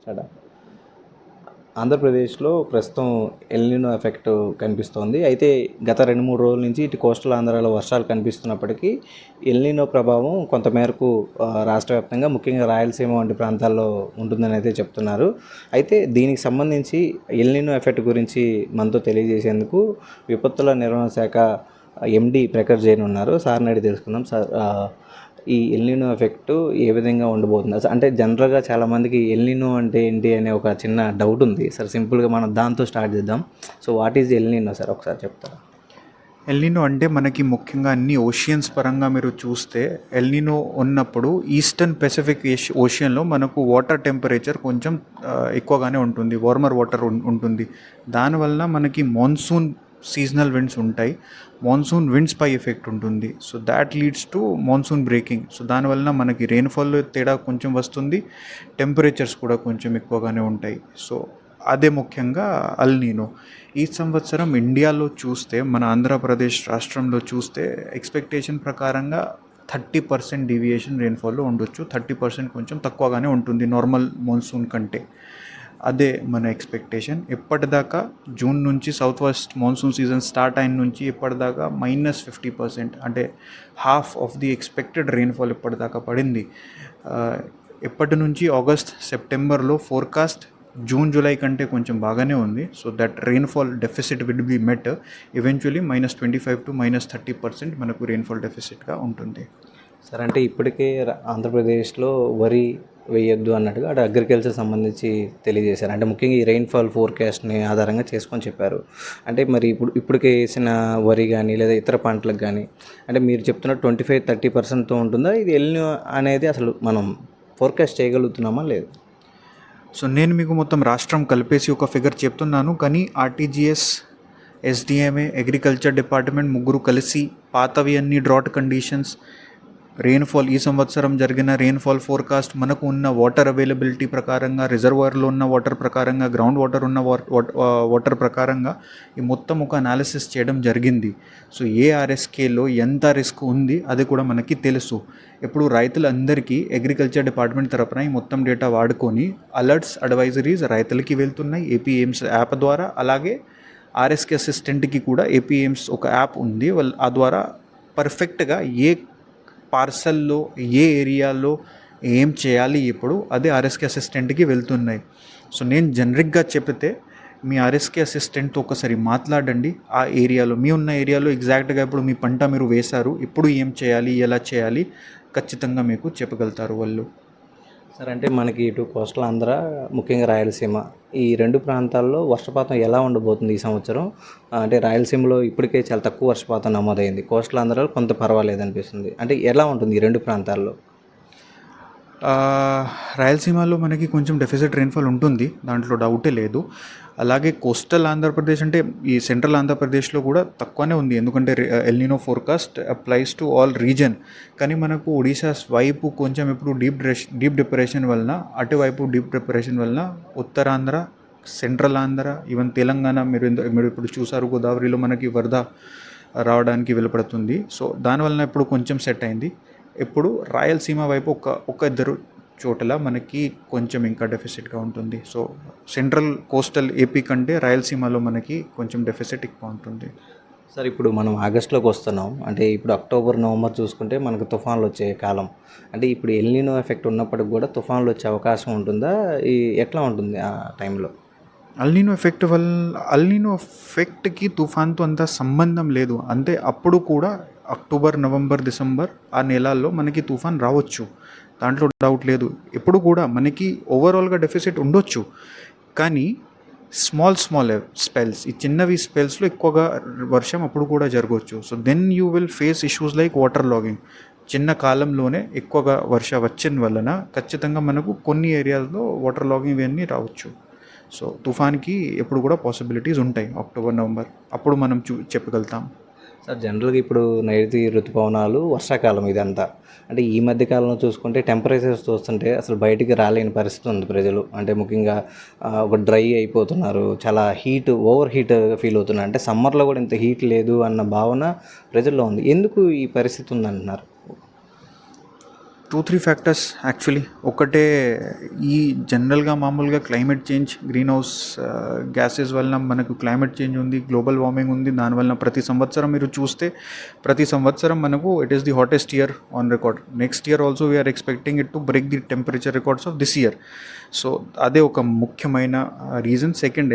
Start. ఆంధ్రప్రదేశ్లో ప్రస్తుతం El Niño effect కనిపిస్తోంది. అయితే గత 2-3 రోజుల నుంచి ఇటు కోస్టల్ ఆంధ్రాలో వర్షాలు కనిపిస్తున్నప్పటికీ ఎల్నినో ప్రభావం కొంతమేరకు రాష్ట్ర వ్యాప్తంగా ముఖ్యంగా రాయలసీమ వంటి ప్రాంతాల్లో ఉంటుందని అయితే చెప్తున్నారు. అయితే దీనికి సంబంధించి ఎల్నినో ఎఫెక్ట్ గురించి మనతో తెలియజేసేందుకు విపత్తుల నిర్వహణ శాఖ ఎండి ప్రఖర్ జైన్ ఉన్నారు. సార్ని అడిగి తెలుసుకుందాం. సార్, ఈ ఎల్నినో ఎఫెక్ట్ ఏ విధంగా ఉండబోతుంది? అంటే జనరల్గా చాలామందికి ఎల్నినో అంటే ఏంటి అనే ఒక చిన్న డౌట్ ఉంది. సార్, సింపుల్గా మనం దాంతో స్టార్ట్ చేద్దాం. So what is El Niño sir, ఒకసారి చెప్తారా? ఎల్నినో అంటే మనకి ముఖ్యంగా అన్ని ఓషియన్స్ పరంగా మీరు చూస్తే ఎల్నినో ఉన్నప్పుడు ఈస్టర్న్ పెసిఫిక్ ఓషియన్లో మనకు వాటర్ టెంపరేచర్ కొంచెం ఎక్కువగానే ఉంటుంది, వార్మర్ వాటర్ ఉంటుంది. దానివల్ల మనకి మాన్సూన్ సీజనల్ విండ్స్ ఉంటాయి, మాన్సూన్ విండ్స్ పై ఎఫెక్ట్ ఉంటుంది. So that leads to monsoon breaking. So దానివల్ల మనకి రెయిన్ఫాల్లో తేడా కొంచెం వస్తుంది, టెంపరేచర్స్ కూడా కొంచెం ఎక్కువగానే ఉంటాయి. సో అదే ముఖ్యంగా ఎల్నినో. ఈ సంవత్సరం ఇండియాలో చూస్తే, మన ఆంధ్రప్రదేశ్ రాష్ట్రంలో చూస్తే ఎక్స్పెక్టేషన్ ప్రకారంగా 30% డీవియేషన్ రెయిన్ఫాల్లో ఉండొచ్చు. 30% కొంచెం తక్కువగానే ఉంటుంది నార్మల్ మాన్సూన్ కంటే. అదే మన ఎక్స్పెక్టేషన్. ఇప్పటిదాకా జూన్ నుంచి south west monsoon season start అయిన నుంచి ఇప్పటిదాకా -50%, అంటే half of the expected rainfall ఇప్పటిదాకా పడింది. ఇప్పటి నుంచి ఆగస్ట్ సెప్టెంబర్లో ఫోర్కాస్ట్ జూన్ జూలై కంటే కొంచెం బాగానే ఉంది. So that rainfall deficit will be met. Eventually -25% to -30% మనకు రెయిన్ఫాల్ డెఫిసిట్గా ఉంటుంది. సార్, అంటే ఇప్పటికే ఆంధ్రప్రదేశ్లో వరి వేయొద్దు అన్నట్టుగా అటు అగ్రికల్చర్ సంబంధించి తెలియజేశారు. అంటే ముఖ్యంగా ఈ రెయిన్ఫాల్ ఫోర్కాస్ట్ని ఆధారంగా చేసుకొని చెప్పారు. అంటే మరి ఇప్పటికే వేసిన వరి కానీ లేదా ఇతర పంటలకు కానీ అంటే మీరు చెప్తున్న 25-30%తో ఉంటుందా? ఇది ఎల్నినో అనేది అసలు మనం ఫోర్కాస్ట్ చేయగలుగుతున్నామా లేదు? సో నేను మీకు మొత్తం రాష్ట్రం కలిపేసి ఒక ఫిగర్ చెప్తున్నాను, కానీ ఆర్టీజీఎస్, ఎస్డిఎంఏ, అగ్రికల్చర్ డిపార్ట్మెంట్ ముగ్గురు కలిసి పాతవి అన్ని డ్రాట్ కండిషన్స్, రెయిన్ఫాల్, ఈ సంవత్సరం జరిగిన రెయిన్ఫాల్ ఫోర్కాస్ట్, మనకు ఉన్న వాటర్ అవైలబిలిటీ ప్రకారంగా, రిజర్వాయర్లో ఉన్న వాటర్ ప్రకారంగా, గ్రౌండ్ వాటర్ ఉన్న వాటర్ ప్రకారంగా ఈ మొత్తం ఒక అనాలిసిస్ చేయడం జరిగింది. సో ఏ ఆర్ఎస్కేలో ఎంత రిస్క్ ఉంది అది కూడా మనకి తెలుసు. ఇప్పుడు రైతులందరికీ అగ్రికల్చర్ డిపార్ట్మెంట్ తరపున ఈ మొత్తం డేటా వాడుకొని అలర్ట్స్, అడ్వైజరీస్ రైతులకి వెళ్తున్నాయి ఏపీఎంస్ యాప్ ద్వారా. అలాగే ఆర్ఎస్కే అసిస్టెంట్కి కూడా ఏపీఎంస్ ఒక యాప్ ఉంది, ఆ ద్వారా పర్ఫెక్ట్గా ఏ పార్సల్లో ఏ ఏరియాలో ఏం చేయాలి ఇప్పుడు అదే ఆర్ఎస్కే అసిస్టెంట్కి వెళ్తున్నాయి. సో నేను జనరిక్గా చెప్తే మీ ఆర్ఎస్కే అసిస్టెంట్తో ఒకసారి మాట్లాడండి. ఆ ఏరియాలో మీ ఉన్న ఏరియాలో ఎగ్జాక్ట్గా ఇప్పుడు మీ పంట మీరు వేశారు, ఇప్పుడు ఏం చేయాలి, ఎలా చేయాలి ఖచ్చితంగా మీకు చెప్పగలుగుతారు వాళ్ళు. సార్, అంటే మనకి ఇటు కోస్టల్ ఆంధ్ర, ముఖ్యంగా రాయలసీమ, ఈ 2 ప్రాంతాల్లో వర్షపాతం ఎలా ఉండబోతుంది ఈ సంవత్సరం? అంటే రాయలసీమలో ఇప్పటికే చాలా తక్కువ వర్షపాతం నమోదైంది, కోస్టల్ ఆంధ్రాలో కొంత పర్వాలేదు అనిపిస్తుంది. అంటే ఎలా ఉంటుంది ఈ 2 ప్రాంతాల్లో? రాయలసీమలో మనకి కొంచెం డెఫిసిట్ రెయిన్ఫాల్ ఉంటుంది, దాంట్లో డౌటే లేదు. అలాగే కోస్టల్ ఆంధ్రప్రదేశ్ అంటే ఈ సెంట్రల్ ఆంధ్రప్రదేశ్లో కూడా తక్కువనే ఉంది, ఎందుకంటే El Niño forecast applies to all reason. కానీ మనకు ఒడిశా వైపు కొంచెం ఇప్పుడు డీప్ డిప్రెషన్ వలన, అటువైపు డీప్ డిప్రెషన్ వలన ఉత్తరాంధ్ర, సెంట్రల్ ఆంధ్ర, ఈవెన్ తెలంగాణ మీరు ఇప్పుడు చూసారు గోదావరిలో మనకి వరద రావడానికి వెళ్ళపడుతుంది. సో దానివలన ఇప్పుడు కొంచెం సెట్ అయింది. ఇప్పుడు రాయలసీమ వైపు ఒక ఇద్దరు చోట్ల మనకి కొంచెం ఇంకా డెఫిసిట్గా ఉంటుంది. సో సెంట్రల్ కోస్టల్ ఏపీ కంటే రాయలసీమలో మనకి కొంచెం డెఫిసిట్ ఎక్కువ ఉంటుంది. సార్, ఇప్పుడు మనం ఆగస్టులోకి వస్తున్నాం. అంటే ఇప్పుడు అక్టోబర్, నవంబర్ చూసుకుంటే మనకు తుఫాన్లు వచ్చే కాలం. అంటే ఇప్పుడు ఎల్నినో ఎఫెక్ట్ ఉన్నప్పటికి కూడా తుఫాన్లు వచ్చే అవకాశం ఉంటుందా? ఎట్లా ఉంటుంది ఆ టైంలో? ఎల్నినో ఎఫెక్ట్కి తుఫాన్తో అంత సంబంధం లేదు. అంటే అప్పుడు కూడా అక్టోబర్, నవంబర్, డిసెంబర్ ఆ నెలల్లో మనకి తుఫాన్ రావచ్చు, దాంట్లో డౌట్ లేదు. ఎప్పుడు కూడా మనకి ఓవరాల్గా డెఫిసిట్ ఉండొచ్చు, కానీ స్మాల్ స్పెల్స్, ఈ చిన్నవి స్పెల్స్లో ఎక్కువగా వర్షం అప్పుడు కూడా జరగవచ్చు. So then you will face issues like water logging. చిన్న కాలంలోనే ఎక్కువగా వచ్చిన వలన ఖచ్చితంగా మనకు కొన్ని ఏరియాల్లో వాటర్ లాగింగ్ ఇవన్నీ రావచ్చు. సో తుఫాన్కి ఎప్పుడు కూడా పాసిబిలిటీస్ ఉంటాయి అక్టోబర్, నవంబర్, అప్పుడు మనం చెప్పగలుగుతాం. సార్, జనరల్గా ఇప్పుడు నైరుతి ఋతుపవనాలు, వర్షాకాలం ఇదంతా. అంటే ఈ మధ్య కాలంలో చూసుకుంటే టెంపరేచర్స్ చూస్తుంటే అసలు బయటికి రాలేని పరిస్థితి ఉంది ప్రజలు. అంటే ముఖ్యంగా ఒక డ్రై అయిపోతున్నారు, చాలా ఓవర్ హీట్ ఫీల్ అవుతున్నారు. అంటే సమ్మర్లో కూడా ఇంత హీట్ లేదు అన్న భావన ప్రజల్లో ఉంది. ఎందుకు ఈ పరిస్థితి ఉందంటున్నారు? 2-3 ఫ్యాక్టర్స్ యాక్చువల్లీ. ఒకటే, ఈ జనరల్గా మామూలుగా climate change, greenhouse gases వలన మనకు క్లైమేట్ చేంజ్ ఉంది, గ్లోబల్ వార్మింగ్ ఉంది. దానివల్ల ప్రతి సంవత్సరం మీరు చూస్తే ప్రతి సంవత్సరం మనకు it is the hottest year on record. Next year also we are expecting it to break the temperature records of this year. So అదే ఒక ముఖ్యమైన రీజన్. సెకండ్,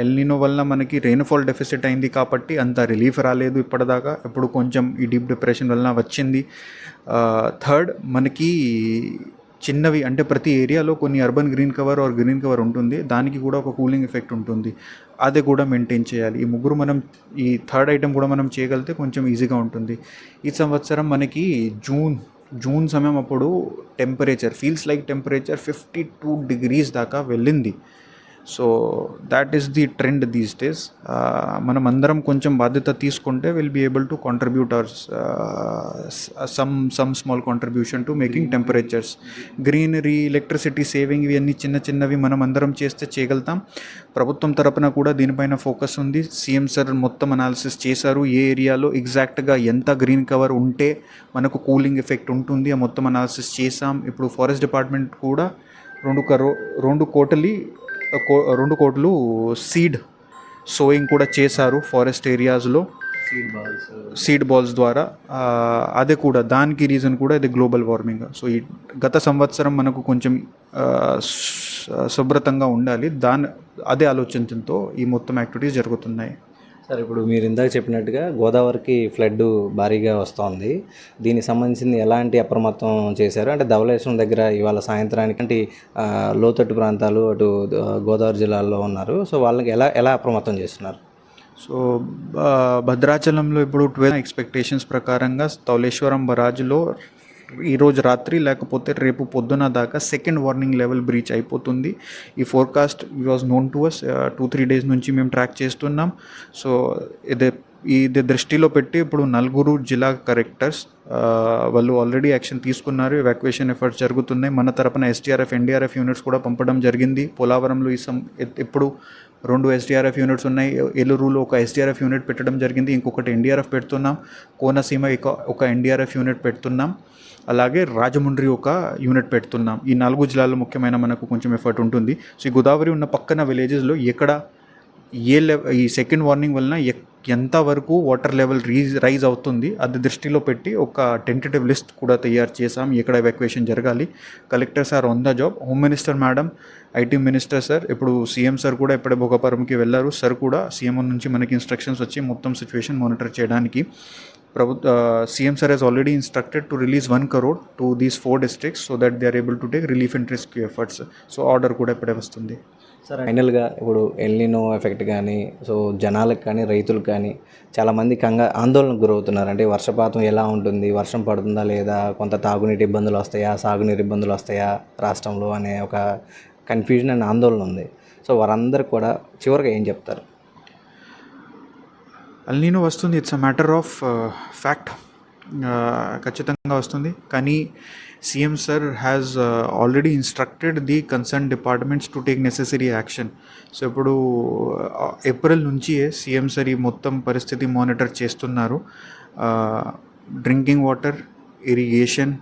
ఎల్నినో వల్ల మనకి రెయిన్ఫాల్ డెఫిసిట్ అయింది కాబట్టి అంత రిలీఫ్ రాలేదు ఇప్పటిదాకా. ఇప్పుడు కొంచెం ఈ డీప్ డిప్రెషన్ వలన వచ్చింది. థర్డ్, మనకి చిన్నవి అంటే ప్రతి ఏరియాలో కొన్ని అర్బన్ గ్రీన్ కవర్ ఉంటుంది, దానికి కూడా ఒక కూలింగ్ ఎఫెక్ట్ ఉంటుంది. అది కూడా మెయింటైన్ చేయాలి. ఈ ముగ్గురు మనం, ఈ థర్డ్ ఐటమ్ కూడా మనం చేయగలిగితే కొంచెం ఈజీగా ఉంటుంది. ఈ సంవత్సరం మనకి జూన్ సమయం అప్పుడు ఫీల్స్ లైక్ టెంపరేచర్ 52 degrees దాకా వెళ్ళింది. So that is the trend these days. మనం అందరం కొంచెం బాధ్యత తీసుకుంటే will be able to contribute our some small contribution to making temperatures. Greenery, electricity saving, ఇవన్నీ చిన్నవి మనం అందరం చేస్తే చేయగలుగుతాం. ప్రభుత్వం తరపున కూడా దీనిపైన ఫోకస్ ఉంది. సీఎం సార్ మొత్తం అనాలిసిస్ చేశారు. ఏ ఏరియాలో ఎగ్జాక్ట్గా ఎంత గ్రీన్ కవర్ ఉంటే మనకు కూలింగ్ ఎఫెక్ట్ ఉంటుంది, ఆ మొత్తం అనాలిసిస్ చేసాం. ఇప్పుడు ఫారెస్ట్ డిపార్ట్మెంట్ కూడా 2 కోట్లు సీడ్ సోయింగ్ కూడా చేశారు ఫారెస్ట్ ఏరియాస్లో సీడ్ బాల్స్ ద్వారా. అదే కూడా దానికి రీజన్ కూడా ఇది గ్లోబల్ వార్మింగ్. సో ఈ గత సంవత్సరం మనకు కొంచెం శుభ్రతంగా ఉండాలి, అదే ఆలోచనతో ఈ మొత్తం యాక్టివిటీస్ జరుగుతున్నాయి. సార్, ఇప్పుడు మీరు ఇందాక చెప్పినట్టుగా గోదావరికి ఫ్లడ్ భారీగా వస్తోంది. దీనికి సంబంధించింది ఎలాంటి అప్రమత్తం చేశారు? అంటే ధవళేశ్వరం దగ్గర ఇవాళ సాయంత్రానికి అంటే లోతట్టు ప్రాంతాలు అటు గోదావరి జిల్లాలో ఉన్నారు. సో వాళ్ళకి ఎలా అప్రమత్తం చేస్తున్నారు? సో భద్రాచలంలో ఇప్పుడు 12 ఎక్స్పెక్టేషన్స్ ప్రకారంగా ధవళేశ్వరం బరాజ్లో ఈరోజు రాత్రి లేకపోతే రేపు పొద్దున దాకా సెకండ్ వార్నింగ్ లెవెల్ బ్రీచ్ అయిపోతుంది. ఈ forecast was known to us 2-3 days నుంచి మేము ట్రాక్ చేస్తున్నాం. సో ఇది దృష్టిలో పెట్టి ఇప్పుడు 4 జిల్లా కలెక్టర్స్ వాళ్ళు ఆల్రెడీ యాక్షన్ తీసుకున్నారు. ఎవాక్యుయేషన్ ఎఫర్ట్స్ జరుగుతున్నాయి. మన తరపున SDRF, NDRF యూనిట్స్ కూడా పంపడం జరిగింది. పోలవరంలో ఇప్పుడు 2 SDRF యూనిట్స్ ఉన్నాయి. ఏలూరులో ఒక SDRF యూనిట్ పెట్టడం జరిగింది, ఇంకొకటి NDRF పెడుతున్నాం. కోనసీమ ఒక NDRF యూనిట్ పెడుతున్నాం. అలాగే రాజమండ్రి ఒక యూనిట్ పెడుతున్నాం. ఈ 4 జిల్లాల్లో ముఖ్యమైన మనకు కొంచెం ఎఫర్ట్ ఉంటుంది. సో ఈ గోదావరి ఉన్న పక్కన విలేజెస్లో ఈ సెకండ్ వార్నింగ్ వలన ఎంతవరకు వాటర్ లెవెల్ రైజ్ అవుతుంది అది దృష్టిలో పెట్టి ఒక టెంటేటివ్ లిస్ట్ కూడా తయారు చేసాం, ఎక్కడ ఎవాక్యుయేషన్ జరగాలి. Collectors are on the job. Home minister madam, IT minister sir, ఇప్పుడు సీఎం సార్ కూడా ఇప్పుడే భోగాపురంకి వెళ్ళారు. సార్ కూడా సీఎం నుంచి మనకి ఇన్స్ట్రక్షన్స్ వచ్చి మొత్తం సిచ్యువేషన్ మానిటర్ చేయడానికి. CM sir he's already instructed to release 1 crore to these 4 districts so that they are able to take relief and rescue efforts. So order కూడా ఇప్పుడే వస్తుంది. సార్, ఫైనల్గా ఇప్పుడు ఎల్నినో ఎఫెక్ట్ కానీ జనాలకు కానీ రైతులకు కానీ చాలామంది ఆందోళనకు గురవుతున్నారు. అంటే వర్షపాతం ఎలా ఉంటుంది, వర్షం పడుతుందా లేదా, కొంత తాగునీటి ఇబ్బందులు వస్తాయా, సాగునీరు ఇబ్బందులు వస్తాయా రాష్ట్రంలో అనే ఒక కన్ఫ్యూజన్ అండ్ ఆందోళన ఉంది. సో వారందరికి కూడా చివరిగా ఏం చెప్తారు? ఎల్నినో వస్తుంది, it's a matter of fact. ఖచ్చితంగా వస్తుంది. కానీ CM sir has already instructed the concern departments to take necessary action. So ఇప్పుడు ఏప్రిల్ నుంచి సీఎం సార్ ఈ మొత్తం పరిస్థితి మానిటర్ చేస్తున్నారు. డ్రింకింగ్ వాటర్, ఇరిగేషన్,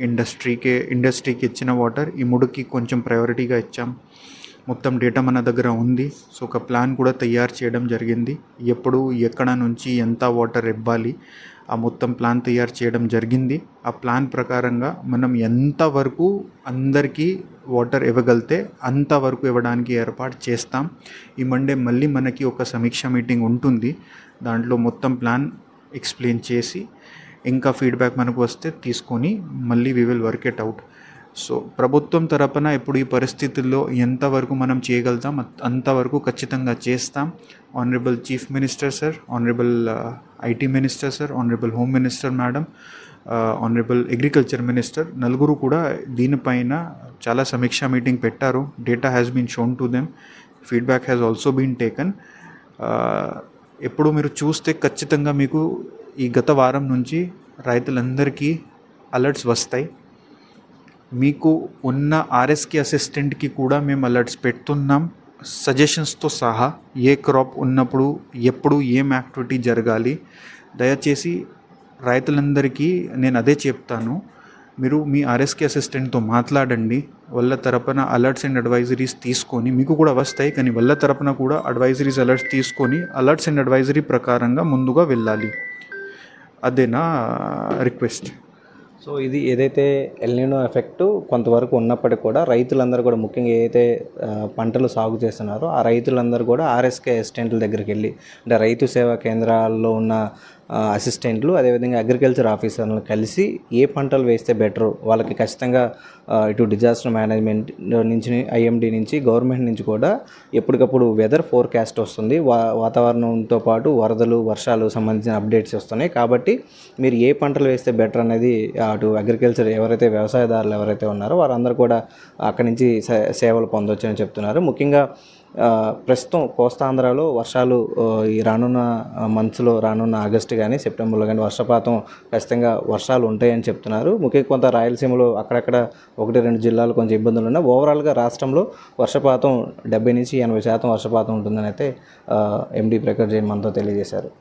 ఇండస్ట్రీకి ఇచ్చిన వాటర్, ఈ 3కి కొంచెం ప్రయారిటీగా ఇచ్చాం. మొత్తం డేటా మన దగ్గర ఉంది. సో ఒక ప్లాన్ కూడా తయారు చేయడం జరిగింది. ఎప్పుడు ఎక్కడ నుంచి ఎంత వాటర్ ఇవ్వాలి ఆ మొత్తం ప్లాన్ తయారు చేయడం జరిగింది. ఆ ప్లాన్ ప్రకారంగా మనం ఎంతవరకు అందరికీ వాటర్ ఇవ్వగలితే అంతవరకు ఇవ్వడానికి ఏర్పాటు చేస్తాం. ఈ మండే మళ్ళీ మనకి ఒక సమీక్ష మీటింగ్ ఉంటుంది. దాంట్లో మొత్తం ప్లాన్ ఎక్స్ప్లెయిన్ చేసి ఇంకా ఫీడ్బ్యాక్ మనకు వస్తే తీసుకొని మళ్ళీ we will work it out. So ప్రభుత్వం తరపున ఇప్పుడు ఈ పరిస్థితుల్లో ఎంతవరకు మనం చేయగలుగుతాం అంతవరకు ఖచ్చితంగా చేస్తాం. Honourable chief minister sir, honourable IT minister sir, honourable home minister madam, honourable agriculture minister, 4 కూడా దీనిపైన చాలా సమీక్షా మీటింగ్ పెట్టారు. Data has been shown to them, feedback has also been taken. ఎప్పుడు మీరు చూస్తే ఖచ్చితంగా మీకు ఈ గత వారం నుంచి రైతులందరికీ అలర్ట్స్ వస్తాయి. మీకు ఉన్న RSK అసిస్టెంట్కి కూడా మేము అలర్ట్స్ పెడుతున్నాం సజెషన్స్తో సహా. ఏ క్రాప్ ఉన్నప్పుడు ఎప్పుడు ఏం యాక్టివిటీ జరగాలి. దయచేసి రైతులందరికీ నేను అదే చెప్తాను, మీరు మీ ఆర్ఎస్కే అసిస్టెంట్తో మాట్లాడండి. వాళ్ళ తరపున అలర్ట్స్ అండ్ అడ్వైజరీస్ తీసుకొని, మీకు కూడా వస్తాయి కానీ వాళ్ళ తరపున కూడా అడ్వైజరీస్ అలర్ట్స్ తీసుకొని అలర్ట్స్ అండ్ అడ్వైజరీ ప్రకారంగా ముందుగా వెళ్ళాలి. అదే నా రిక్వెస్ట్. సో ఇది ఏదైతే ఎల్నినో ఎఫెక్ట్ కొంతవరకు ఉన్నప్పటికీ కూడా రైతులందరూ కూడా ముఖ్యంగా ఏదైతే పంటలు సాగు చేస్తున్నారో ఆ రైతులందరూ కూడా ఆర్ఎస్కే అసిస్టెంట్ల దగ్గరికి వెళ్ళి, అంటే రైతు సేవా కేంద్రాల్లో ఉన్న అసిస్టెంట్లు, అదేవిధంగా అగ్రికల్చర్ ఆఫీసర్లను కలిసి ఏ పంటలు వేస్తే బెటరు, వాళ్ళకి ఖచ్చితంగా ఇటు డిజాస్టర్ మేనేజ్మెంట్ నుంచి, ఐఎండీ నుంచి, గవర్నమెంట్ నుంచి కూడా ఎప్పటికప్పుడు వెదర్ ఫోర్కాస్ట్ వస్తుంది. వాతావరణంతో పాటు వరదలు, వర్షాలు సంబంధించిన అప్డేట్స్ వస్తున్నాయి. కాబట్టి మీరు ఏ పంటలు వేస్తే బెటర్ అనేది అటు అగ్రికల్చర్ ఎవరైతే వ్యవసాయదారులు ఎవరైతే ఉన్నారో వారందరూ కూడా అక్కడి నుంచి సేవలు పొందొచ్చు అని చెప్తున్నారు. ముఖ్యంగా ప్రస్తుతం కోస్తాంధ్రలో వర్షాలు ఈ రానున్న మంత్స్లో, రానున్న ఆగస్టు కానీ సెప్టెంబర్లో కానీ వర్షపాతం ఖచ్చితంగా వర్షాలు ఉంటాయని చెప్తున్నారు. ముఖ్యంగా కొంత రాయలసీమలో అక్కడక్కడ 1-2 జిల్లాలు కొంచెం ఇబ్బందులు ఉన్నాయి. ఓవరాల్గా రాష్ట్రంలో వర్షపాతం 70 నుంచి 80% వర్షపాతం ఉంటుందని అయితే ఎండి ప్రకాష్ జైన్ మనతో తెలియజేశారు.